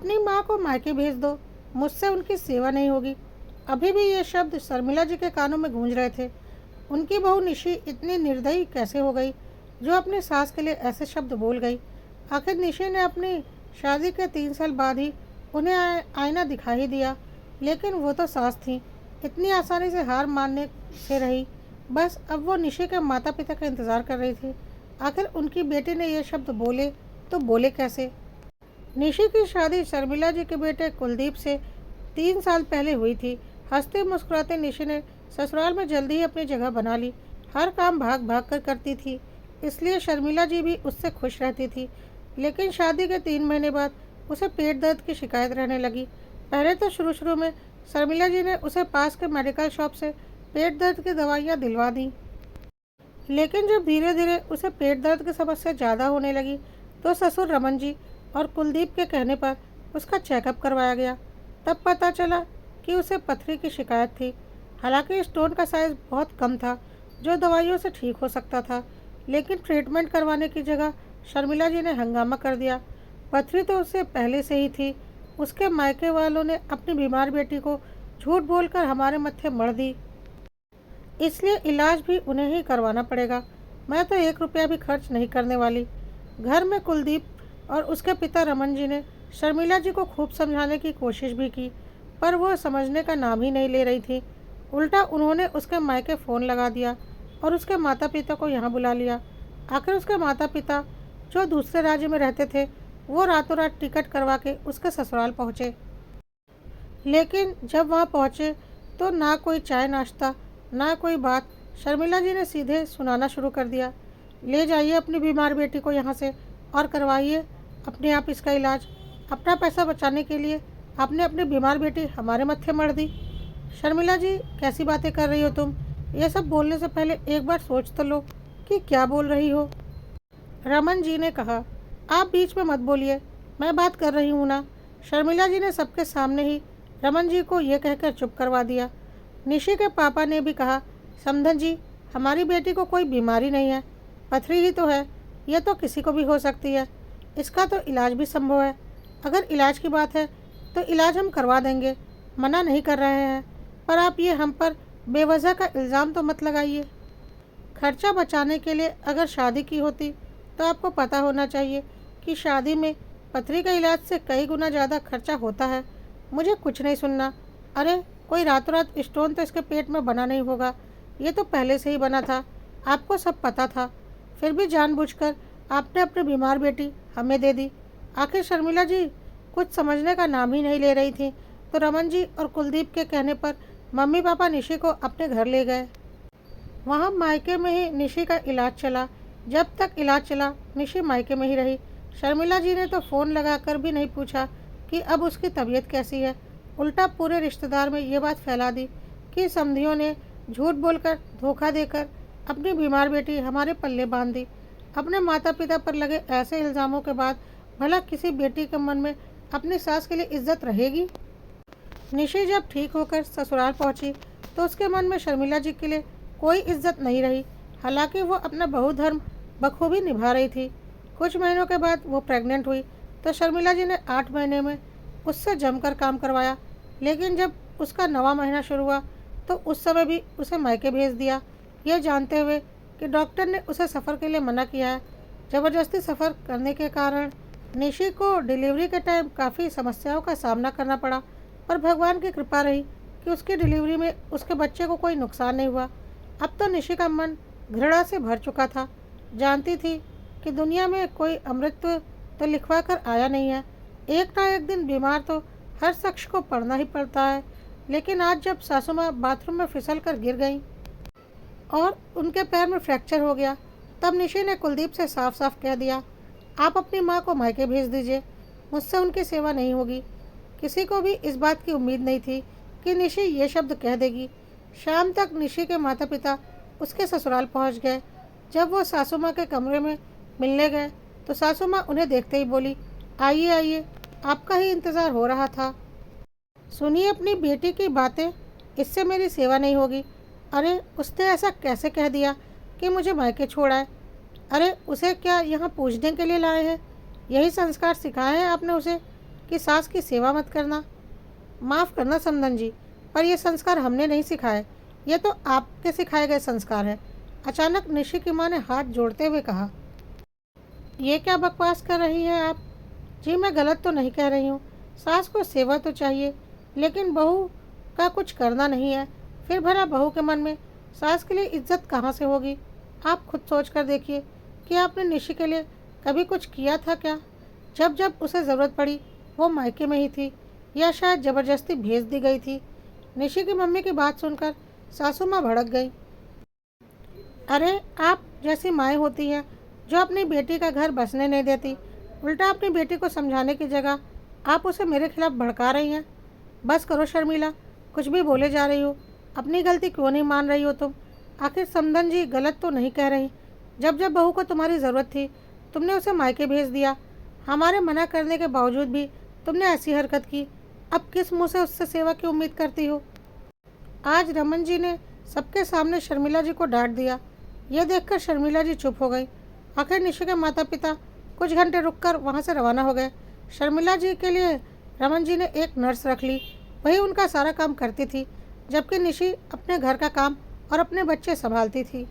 अपनी माँ को मायके भेज दो, मुझसे उनकी सेवा नहीं होगी। अभी भी ये शब्द शर्मिला जी के कानों में गूंज रहे थे। उनकी बहू निशी इतनी निर्दयी कैसे हो गई जो अपनी सास के लिए ऐसे शब्द बोल गई। आखिर निशी ने अपनी शादी के 3 साल बाद ही उन्हें आईना दिखा ही दिया, लेकिन वो तो सास थी, इतनी आसानी से हार मानने से रही। बस अब वो निशी के माता पिता का इंतज़ार कर रही थी। आखिर उनकी बेटी ने ये शब्द बोले तो बोले कैसे। निशी की शादी शर्मिला जी के बेटे कुलदीप से 3 साल पहले हुई थी। हंसते मुस्कुराते निशी ने ससुराल में जल्दी ही अपनी जगह बना ली। हर काम भाग भाग कर करती थी, इसलिए शर्मिला जी भी उससे खुश रहती थी। लेकिन शादी के 3 महीने बाद उसे पेट दर्द की शिकायत रहने लगी। पहले तो शुरू शुरू में शर्मिला जी ने उसे पास के मेडिकल शॉप से पेट दर्द की दवाइयाँ दिलवा दी, लेकिन जब धीरे धीरे उसे पेट दर्द की समस्या ज़्यादा होने लगी तो ससुर रमन जी और कुलदीप के कहने पर उसका चेकअप करवाया गया। तब पता चला कि उसे पथरी की शिकायत थी। हालांकि स्टोन का साइज बहुत कम था जो दवाइयों से ठीक हो सकता था, लेकिन ट्रीटमेंट करवाने की जगह शर्मिला जी ने हंगामा कर दिया। पथरी तो उससे पहले से ही थी। उसके मायके वालों ने अपनी बीमार बेटी को झूठ बोलकर हमारे मत्थे मढ़ दी, इसलिए इलाज भी उन्हें ही करवाना पड़ेगा। मैं तो 1 रुपया भी खर्च नहीं करने वाली। घर में कुलदीप और उसके पिता रमन जी ने शर्मिला जी को खूब समझाने की कोशिश भी की, पर वो समझने का नाम ही नहीं ले रही थी। उल्टा उन्होंने उसके मायके फ़ोन लगा दिया और उसके माता पिता को यहाँ बुला लिया। आखिर उसके माता पिता, जो दूसरे राज्य में रहते थे, वो रातों रात टिकट करवा के उसके ससुराल पहुँचे। लेकिन जब वहाँ पहुँचे तो ना कोई चाय नाश्ता, ना कोई बात। शर्मिला जी ने सीधे सुनाना शुरू कर दिया, ले जाइए अपनी बीमार बेटी को यहाँ से और करवाइए अपने आप इसका इलाज। अपना पैसा बचाने के लिए आपने अपनी बीमार बेटी हमारे मत्थे मढ़ दी। शर्मिला जी, कैसी बातें कर रही हो तुम? ये सब बोलने से पहले एक बार सोच तो लो कि क्या बोल रही हो। रमन जी ने कहा, आप बीच में मत बोलिए, मैं बात कर रही हूँ ना। शर्मिला जी ने सबके सामने ही रमन जी को ये कहकर चुप करवा दिया। निशी के पापा ने भी कहा, समधन जी, हमारी बेटी को कोई बीमारी नहीं है, पथरी ही तो है। यह तो किसी को भी हो सकती है, इसका तो इलाज भी संभव है। अगर इलाज की बात है तो इलाज हम करवा देंगे, मना नहीं कर रहे हैं, पर आप ये हम पर बेवजह का इल्ज़ाम तो मत लगाइए। खर्चा बचाने के लिए अगर शादी की होती तो आपको पता होना चाहिए कि शादी में पथरी के इलाज से कई गुना ज़्यादा खर्चा होता है। मुझे कुछ नहीं सुनना। अरे कोई रातों रात स्टोन तो इसके पेट में बना नहीं होगा, ये तो पहले से ही बना था, आपको सब पता था। फिर भी जानबूझकर आपने अपनी बीमार बेटी हमें दे दी। आखिर शर्मिला जी कुछ समझने का नाम ही नहीं ले रही थी तो रमन जी और कुलदीप के कहने पर मम्मी पापा निशी को अपने घर ले गए। वहाँ मायके में ही निशी का इलाज चला। जब तक इलाज चला निशी मायके में ही रही। शर्मिला जी ने तो फ़ोन लगाकर भी नहीं पूछा कि अब उसकी तबीयत कैसी है। उल्टा पूरे रिश्तेदार में ये बात फैला दी कि समधियों ने झूठ बोलकर, धोखा देकर अपनी बीमार बेटी हमारे पल्ले बांध दी। अपने माता पिता पर लगे ऐसे इल्ज़ामों के बाद भला किसी बेटी के मन में अपनी सास के लिए इज्जत रहेगी? निशी जब ठीक होकर ससुराल पहुंची तो उसके मन में शर्मिला जी के लिए कोई इज्जत नहीं रही। हालांकि वो अपना बहुधर्म बखूबी निभा रही थी। कुछ महीनों के बाद वो प्रेग्नेंट हुई तो शर्मिला जी ने 8 महीने में उससे जमकर काम करवाया। लेकिन जब उसका 9वां महीना शुरू हुआ तो उस समय भी उसे मायके भेज दिया, यह जानते हुए कि डॉक्टर ने उसे सफ़र के लिए मना किया है। ज़बरदस्ती सफ़र करने के कारण निशी को डिलीवरी के टाइम काफ़ी समस्याओं का सामना करना पड़ा, पर भगवान की कृपा रही कि उसकी डिलीवरी में उसके बच्चे को कोई नुकसान नहीं हुआ। अब तो निशी का मन घृणा से भर चुका था। जानती थी कि दुनिया में कोई अमृत तो लिखवा कर आया नहीं है। एक ना एक दिन बीमार तो हर शख्स को पड़ना ही पड़ता है। लेकिन आज जब सासू माँ बाथरूम में फिसल कर गिर गई और उनके पैर में फ्रैक्चर हो गया, तब निशी ने कुलदीप से साफ साफ कह दिया, आप अपनी माँ को मायके भेज दीजिए, मुझसे उनकी सेवा नहीं होगी। किसी को भी इस बात की उम्मीद नहीं थी कि निशी ये शब्द कह देगी। शाम तक निशी के माता पिता उसके ससुराल पहुंच गए। जब वो सासू माँ के कमरे में मिलने गए तो सासू माँ उन्हें देखते ही बोली, आइए आइए, आपका ही इंतज़ार हो रहा था। सुनिए अपनी बेटी की बातें, इससे मेरी सेवा नहीं होगी। अरे उसने ऐसा कैसे कह दिया कि मुझे मायके छोड़ा है? अरे उसे क्या यहाँ पूछने के लिए लाए हैं? यही संस्कार सिखाए हैं आपने उसे कि सास की सेवा मत करना। माफ़ करना समधन जी, पर ये संस्कार हमने नहीं सिखाए, ये तो आपके सिखाए गए संस्कार हैं। अचानक निशी की माँ ने हाथ जोड़ते हुए कहा, ये क्या बकवास कर रही हैं आप? जी मैं गलत तो नहीं कह रही हूँ। सास को सेवा तो चाहिए, लेकिन बहू का कुछ करना नहीं है। फिर भला बहू के मन में सास के लिए इज्जत कहाँ से होगी? आप खुद सोच कर देखिए कि आपने निशी के लिए कभी कुछ किया था क्या? जब जब उसे ज़रूरत पड़ी वो मायके में ही थी, या शायद ज़बरदस्ती भेज दी गई थी। निशी की मम्मी की बात सुनकर सासू माँ भड़क गई। अरे आप जैसी माएँ होती हैं जो अपनी बेटी का घर बसने नहीं देती, उल्टा अपनी बेटी को समझाने की जगह आप उसे मेरे खिलाफ भड़का रही हैं। बस करो शर्मिला, कुछ भी बोले जा रही हो। अपनी गलती क्यों नहीं मान रही हो तुम? आखिर समधन जी गलत तो नहीं कह रही। जब जब बहू को तुम्हारी ज़रूरत थी तुमने उसे मायके भेज दिया। हमारे मना करने के बावजूद भी तुमने ऐसी हरकत की। अब किस मुँह से उससे सेवा की उम्मीद करती हो? आज रमन जी ने सबके सामने शर्मिला जी को डांट दिया। यह देखकर शर्मिला जी चुप हो गई। आखिर निशा के माता पिता कुछ घंटे रुककर वहां से रवाना हो गए। शर्मिला जी के लिए रमन जी ने एक नर्स रख ली, वही उनका सारा काम करती थी, जबकि निशी अपने घर का काम और अपने बच्चे संभालती थी।